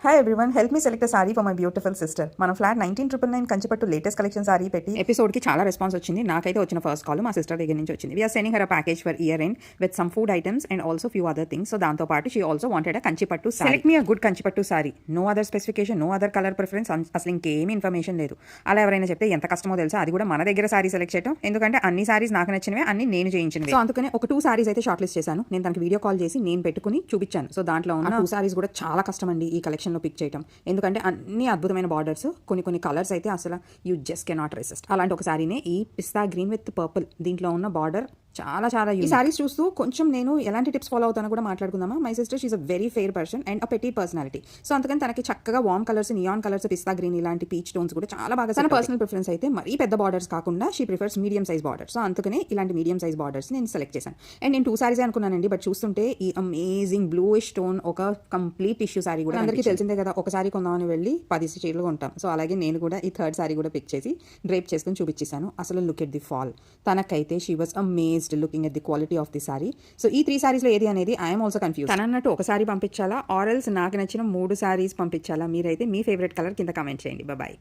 Hi everyone, help me select sorry for my beautiful sister. మన flat 1999 కంచిపట్టు latest collection sorry పెట్టి ఎపిసోడ్కి చాలా response వచ్చింది. నాకైతే వచ్చిన ఫస్ట్ కాల్ మా సిస్టర్ దగ్గర నుంచి వచ్చింది. We're sending her package for year end with some food items and also few other things. So దాంతో పాటు she also wanted a Kanchipattu sari. Select me a good Kanchipattu sari. No other specification, no other colour preference, అసలు ఇంకేమీ information లేదు. అలా ఎవరైనా చెప్తే ఎంత కష్టమో తెలుసా, అది కూడా మన దగ్గర సారీ సెలెక్ట్ చేయడం. ఎందుకంటే అన్ని సారీస్ నాకు నచ్చినవి, అన్ని నేను చేయించినవి. సో అందుకనే ఒక 2 సారీస్ అయితే షార్ట్ లిస్ట్ చేశాను. నేను తనకి వీడియో కాల్ చేసి నేను పెట్టుకుని చూపించాను. సో దాంట్లో ఉన్న 2 సారీస్ కూడా చాలా కష్టం అండి ఈ కలెక్షన్లో పిక్ చేయడం. ఎందుకంటే అన్ని అద్భుతమైన బార్డర్స్, కొన్ని కలర్స్ అయితే అసలు యూ జస్ట్ కెనాట్ రెసిస్ట్. అలాంటి ఒక సారీనే ఈ పిస్తా గ్రీన్ విత్ పర్పుల్. దీంట్లో ఉన్న బార్డర్ చాలా ఈ సారీస్ చూస్తూ కొంచెం నేను ఎలాంటి టిప్స్ ఫాలో అవుతానో కూడా మాట్లాడుకుందామా. My sister she's a very fair person and a petite personality. So అందుకని తనకి చక్కగా warm colours, neon colours, pista green ఇలాంటి పీచ్ టోన్స్ కూడా చాలా బాగా. తన పర్సనల్ ప్రిఫరెన్స్ అయితే మరీ పెద్ద బార్డర్స్ కాకుండా she prefers medium size border. So అందుకనే ఇలాంటి మీడియం సైజ్ బార్డర్స్ నేను సెలెక్ట్ చేశాను. అండ్ నేను 2 సారీస్ అనుకున్నానండి, బట్ చూస్తుంటే ఈ అమేజింగ్ బ్లూయిష్ టోన్ ఒక కంప్లీట్ టిష్యూ సారీ కూడా. అందరికీ తెలిసిందే కదా, ఒక సారీ కొందామని వెళ్ళి 10 చీరలు కొంటాం. సో అలాగే నేను కూడా ఈ 3rd సారీ కూడా పిక్ చేసి డ్రేప్ చేసుకుని చూపించేశాను. అసలు లుక్ ఎట్ ది ఫాల్. తనకైతే she was amazed looking at the quality of the sari. So ఈ 3 సారీస్ లో ఏది అనేది ఐఎమ్ ఆల్సో కన్ఫ్యూజ్. తనన్నట్టు ఒక సారీ పంపించాలా ఆర్ ఎల్స్ నాకు నచ్చిన 3 సారీస్ పంపించాలా? మీరైతే మీ ఫేవరెట్ కలర్ కింద కమెంట్ చేయండి. బాయ్.